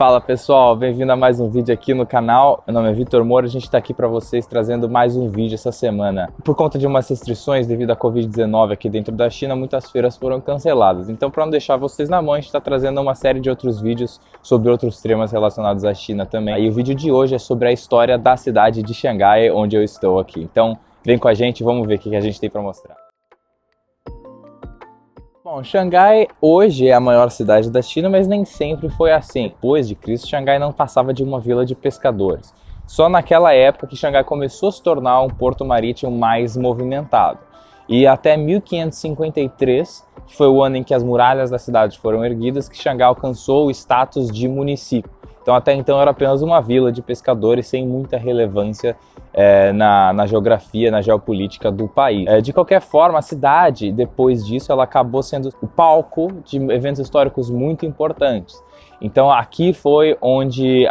Fala pessoal, bem-vindo a mais um vídeo aqui no canal. Meu nome é Vitor Moura, a gente está aqui para vocês trazendo mais um vídeo essa semana. Por conta de umas restrições devido à Covid-19 aqui dentro da China, muitas feiras foram canceladas. Então, para não deixar vocês na mão, a gente está trazendo uma série de outros vídeos sobre outros temas relacionados à China também. E o vídeo de hoje é sobre a história da cidade de Xangai, onde eu estou aqui. Então, vem com a gente, vamos ver o que a gente tem para mostrar. Bom, Xangai hoje é a maior cidade da China, mas nem sempre foi assim. Depois de Cristo, Xangai não passava de uma vila de pescadores. Só naquela época que Xangai começou a se tornar um porto marítimo mais movimentado. E até 1553, que foi o ano em que as muralhas da cidade foram erguidas, que Xangai alcançou o status de município. Então até então era apenas uma vila de pescadores sem muita relevância na geografia, na geopolítica do país. De qualquer forma, a cidade, depois disso, ela acabou sendo o palco de eventos históricos muito importantes. Então aqui foi onde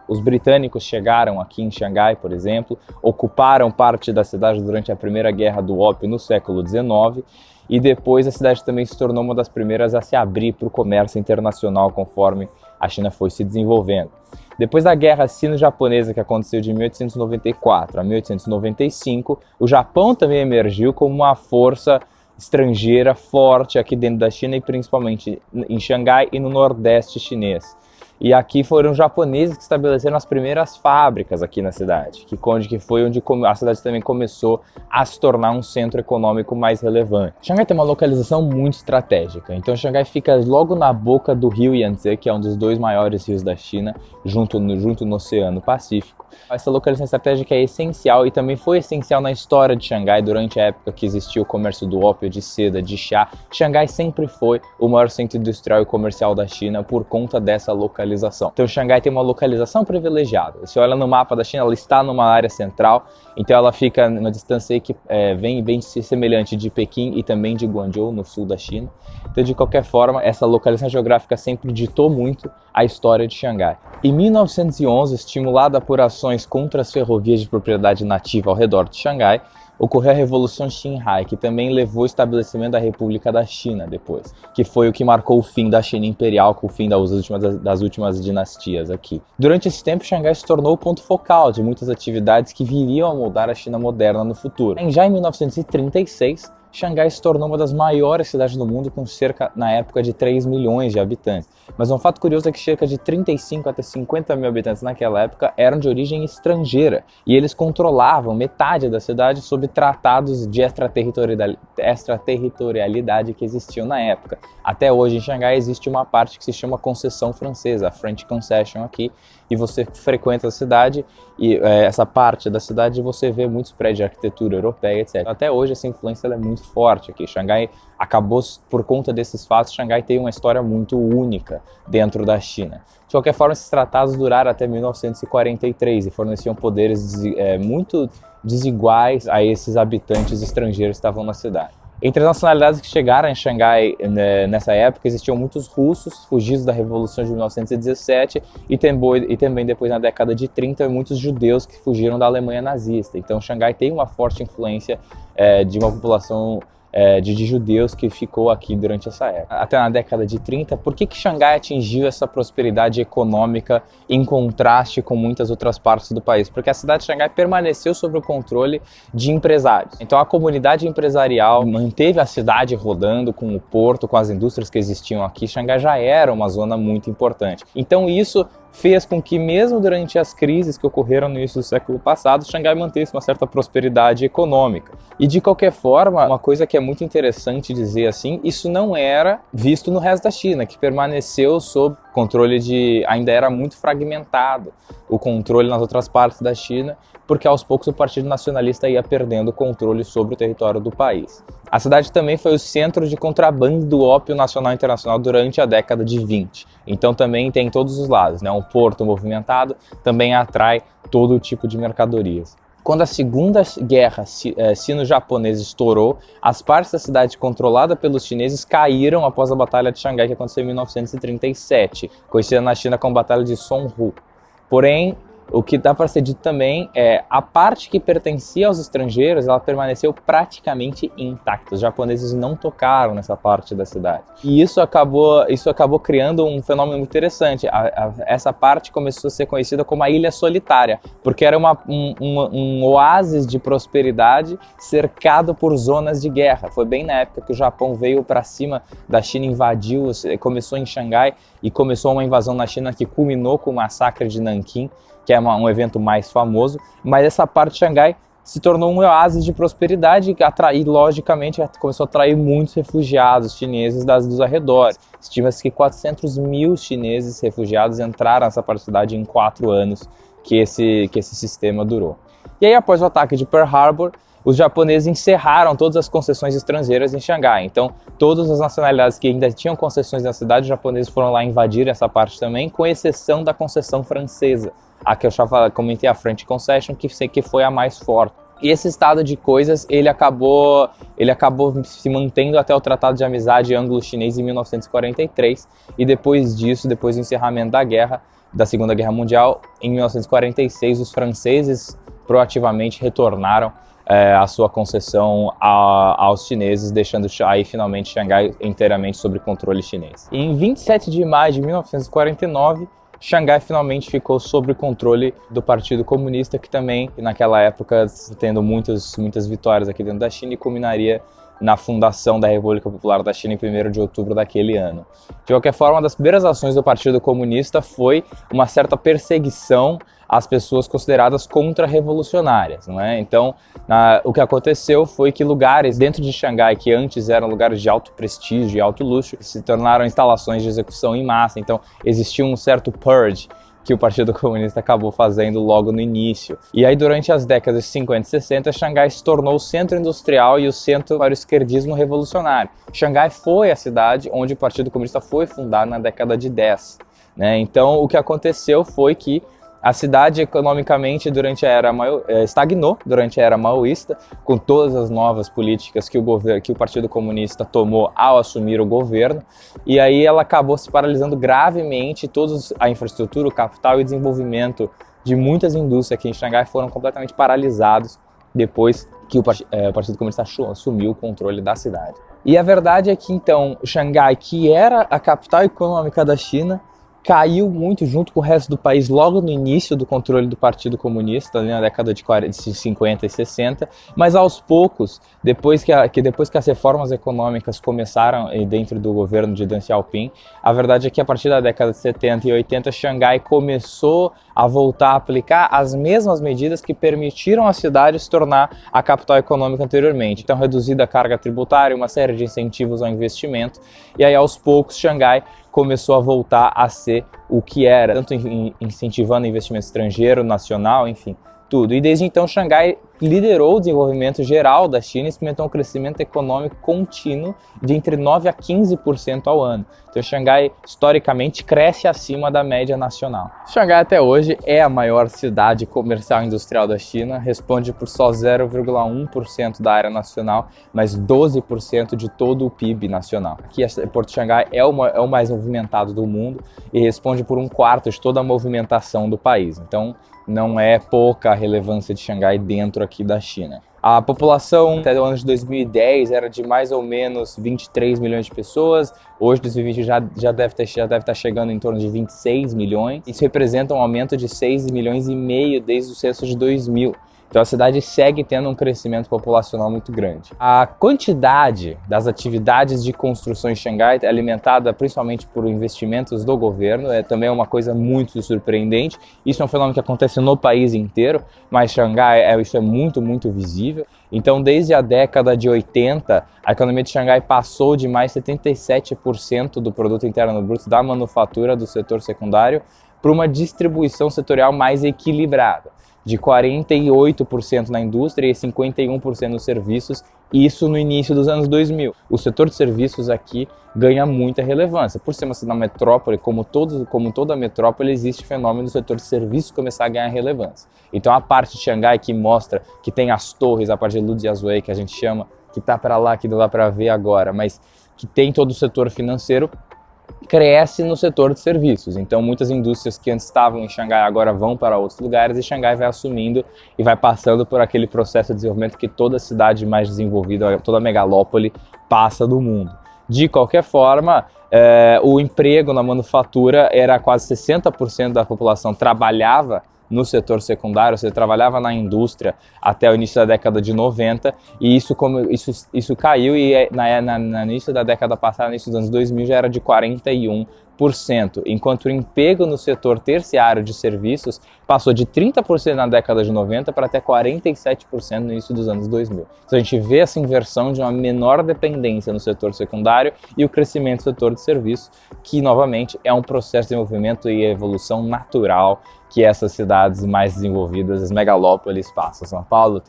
os britânicos chegaram aqui em Xangai, por exemplo, ocuparam parte da cidade durante a Primeira Guerra do Ópio no século XIX, e depois a cidade também se tornou uma das primeiras a se abrir para o comércio internacional conforme a China foi se desenvolvendo. Depois da Guerra Sino-Japonesa, que aconteceu de 1894 a 1895, o Japão também emergiu como uma força estrangeira forte aqui dentro da China e principalmente em Xangai e no Nordeste chinês. E aqui foram os japoneses que estabeleceram as primeiras fábricas aqui na cidade, que foi onde a cidade também começou a se tornar um centro econômico mais relevante. Xangai tem uma localização muito estratégica, então Xangai fica logo na boca do rio Yangtze, que é um dos dois maiores rios da China, junto no Oceano Pacífico. Essa localização estratégica é essencial e também foi essencial na história de Xangai durante a época que existiu o comércio do ópio, de seda, de chá. Xangai sempre foi o maior centro industrial e comercial da China por conta dessa localização. Então Xangai tem uma localização privilegiada. Você olha no mapa da China, ela está numa área central, então ela fica numa distância que vem bem semelhante de Pequim e também de Guangzhou, no sul da China. Então, de qualquer forma, essa localização geográfica sempre ditou muito a história de Xangai. Em 1911, estimulada por ações contra as ferrovias de propriedade nativa ao redor de Xangai, ocorreu a Revolução Xinhai, que também levou ao estabelecimento da República da China depois, que foi o que marcou o fim da China imperial, com o fim das últimas dinastias aqui. Durante esse tempo, Xangai se tornou o ponto focal de muitas atividades que viriam a moldar a China moderna no futuro. Já em 1936, Xangai se tornou uma das maiores cidades do mundo, com cerca, na época, de 3 milhões de habitantes. Mas um fato curioso é que cerca de 35 até 50 mil habitantes naquela época eram de origem estrangeira, e eles controlavam metade da cidade sob tratados de extraterritorialidade que existiam na época. Até hoje em Xangai existe uma parte que se chama concessão francesa, a French Concession aqui, e você frequenta a cidade e essa parte da cidade você vê muitos prédios de arquitetura europeia, etc. Até hoje essa influência é muito forte aqui. Xangai acabou, por conta desses fatos, Xangai tem uma história muito única dentro da China. De qualquer forma, esses tratados duraram até 1943 e forneciam poderes muito desiguais a esses habitantes estrangeiros que estavam na cidade. Entre as nacionalidades que chegaram em Xangai nessa época, existiam muitos russos fugidos da Revolução de 1917 e também depois, na década de 30, muitos judeus que fugiram da Alemanha nazista. Então Xangai tem uma forte influência de uma população de judeus que ficou aqui durante essa época. Até na década de 30, por que Xangai atingiu essa prosperidade econômica em contraste com muitas outras partes do país? Porque a cidade de Xangai permaneceu sob o controle de empresários. Então a comunidade empresarial manteve a cidade rodando com o porto, com as indústrias que existiam aqui. Xangai já era uma zona muito importante. Então isso fez com que, mesmo durante as crises que ocorreram no início do século passado, Xangai mantesse uma certa prosperidade econômica. E de qualquer forma, uma coisa que é muito interessante dizer assim, isso não era visto no resto da China, que permaneceu sob controle ainda era muito fragmentado o controle nas outras partes da China, porque aos poucos o Partido Nacionalista ia perdendo o controle sobre o território do país. A cidade também foi o centro de contrabando do ópio nacional e internacional durante a década de 20. Então também tem todos os lados, né? Um porto movimentado também atrai todo tipo de mercadorias. Quando a Segunda Guerra Sino-Japonesa estourou, as partes da cidade controlada pelos chineses caíram após a Batalha de Xangai, que aconteceu em 1937, conhecida na China como Batalha de Song Hu. Porém, o que dá para ser dito também é a parte que pertencia aos estrangeiros, ela permaneceu praticamente intacta. Os japoneses não tocaram nessa parte da cidade. E isso acabou criando um fenômeno muito interessante. Essa parte começou a ser conhecida como a Ilha Solitária, porque era um oásis de prosperidade cercado por zonas de guerra. Foi bem na época que o Japão veio para cima da China, invadiu, começou em Xangai e começou uma invasão na China que culminou com o massacre de Nanquim, que é um evento mais famoso, mas essa parte de Xangai se tornou um oásis de prosperidade e, logicamente, começou a atrair muitos refugiados chineses dos arredores. Estima-se que 400 mil chineses refugiados entraram nessa parte da cidade em 4 anos que esse sistema durou. E aí, após o ataque de Pearl Harbor, os japoneses encerraram todas as concessões estrangeiras em Xangai. Então, todas as nacionalidades que ainda tinham concessões na cidade, os japoneses foram lá invadir essa parte também, com exceção da concessão francesa, a que eu já comentei, a French Concession, que foi a mais forte. E esse estado de coisas, ele acabou se mantendo até o Tratado de Amizade Anglo-Chinês em 1943, e depois disso, depois do encerramento da Segunda Guerra Mundial, em 1946, os franceses proativamente retornaram a sua concessão aos chineses, deixando aí finalmente Xangai inteiramente sob controle chinês. E em 27 de maio de 1949, Xangai finalmente ficou sob o controle do Partido Comunista, que também, naquela época, tendo muitas vitórias aqui dentro da China, e culminaria na fundação da República Popular da China em 1º de outubro daquele ano. De qualquer forma, uma das primeiras ações do Partido Comunista foi uma certa perseguição às pessoas consideradas contra-revolucionárias, não é? Então, o que aconteceu foi que lugares dentro de Xangai, que antes eram lugares de alto prestígio e alto luxo, se tornaram instalações de execução em massa. Então, existia um certo purge que o Partido Comunista acabou fazendo logo no início. E aí, durante as décadas de 50 e 60, Xangai se tornou o centro industrial e o centro para o esquerdismo revolucionário. Xangai foi a cidade onde o Partido Comunista foi fundado na década de 10. Né? Então, o que aconteceu foi que a cidade, economicamente, estagnou durante a era maoísta, com todas as novas políticas que o Partido Comunista tomou ao assumir o governo, e aí ela acabou se paralisando gravemente. Toda a infraestrutura, o capital e o desenvolvimento de muitas indústrias aqui em Xangai foram completamente paralisados depois que o Partido Comunista assumiu o controle da cidade. E a verdade é que, então, Xangai, que era a capital econômica da China, caiu muito junto com o resto do país logo no início do controle do Partido Comunista, ali na década de 50 e 60, mas aos poucos, depois que as reformas econômicas começaram dentro do governo de Deng Xiaoping, a verdade é que a partir da década de 70 e 80, Xangai começou a voltar a aplicar as mesmas medidas que permitiram a cidade se tornar a capital econômica anteriormente. Então, reduzida a carga tributária, uma série de incentivos ao investimento, e aí aos poucos Xangai começou a voltar a ser o que era, tanto incentivando investimento estrangeiro, nacional, enfim, tudo. E desde então, Xangai liderou o desenvolvimento geral da China e experimentou um crescimento econômico contínuo de entre 9% a 15% ao ano. Então, Xangai, historicamente, cresce acima da média nacional. Xangai, até hoje, é a maior cidade comercial e industrial da China, responde por só 0,1% da área nacional, mas 12% de todo o PIB nacional. Aqui, Porto Xangai é o mais movimentado do mundo e responde por 1/4 de toda a movimentação do país. Então, não é pouca a relevância de Xangai dentro aqui da China. A população até o ano de 2010 era de mais ou menos 23 milhões de pessoas. Hoje, 2020, já deve estar chegando em torno de 26 milhões. Isso representa um aumento de 6,5 milhões desde o censo de 2000. Então a cidade segue tendo um crescimento populacional muito grande. A quantidade das atividades de construção em Xangai é alimentada principalmente por investimentos do governo, é também uma coisa muito surpreendente. Isso é um fenômeno que acontece no país inteiro, mas Xangai isso é muito, muito visível. Então, desde a década de 80, a economia de Xangai passou de mais 77% do produto interno bruto da manufatura do setor secundário para uma distribuição setorial mais equilibrada, de 48% na indústria e 51% nos serviços, isso no início dos anos 2000. O setor de serviços aqui ganha muita relevância. Por ser uma metrópole, como toda metrópole, existe o fenômeno do setor de serviços começar a ganhar relevância. Então a parte de Xangai que mostra que tem as torres, a parte de Lujiazui, que a gente chama, que está para lá, que não dá para ver agora, mas que tem todo o setor financeiro, cresce no setor de serviços. Então muitas indústrias que antes estavam em Xangai agora vão para outros lugares e Xangai vai assumindo e vai passando por aquele processo de desenvolvimento que toda cidade mais desenvolvida, toda megalópole passa do mundo. De qualquer forma, o emprego na manufatura era quase 60% da população trabalhava no setor secundário, ou seja, trabalhava na indústria até o início da década de 90, e isso caiu e no início da década passada, no início dos anos 2000, já era de 41%, enquanto o emprego no setor terciário de serviços passou de 30% na década de 90 para até 47% no início dos anos 2000. Então a gente vê essa inversão de uma menor dependência no setor secundário e o crescimento do setor de serviços, que novamente é um processo de desenvolvimento e evolução natural que essas cidades mais desenvolvidas, as megalópolis, passam. São Paulo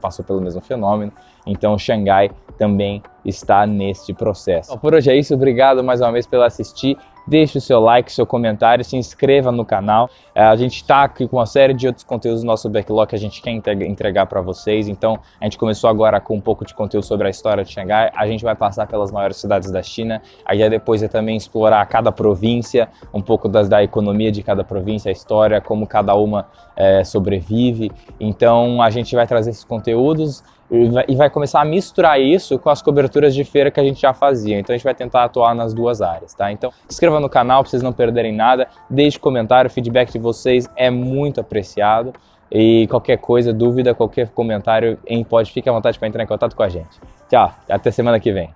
passou pelo mesmo fenômeno, então Xangai também está neste processo. Então, por hoje é isso, obrigado mais uma vez pelo assistir. Deixe o seu like, seu comentário, se inscreva no canal. A gente está aqui com uma série de outros conteúdos do nosso backlog que a gente quer entregar para vocês. Então, a gente começou agora com um pouco de conteúdo sobre a história de Xangai. A gente vai passar pelas maiores cidades da China. Aí depois é também explorar cada província, um pouco da economia de cada província, a história, como cada uma sobrevive. Então, a gente vai trazer esses conteúdos e vai começar a misturar isso com as coberturas de feira que a gente já fazia. Então a gente vai tentar atuar nas duas áreas, tá? Então se inscreva no canal para vocês não perderem nada, deixe comentário, o feedback de vocês é muito apreciado e qualquer coisa, dúvida, qualquer comentário, fique à vontade para entrar em contato com a gente. Tchau, até semana que vem.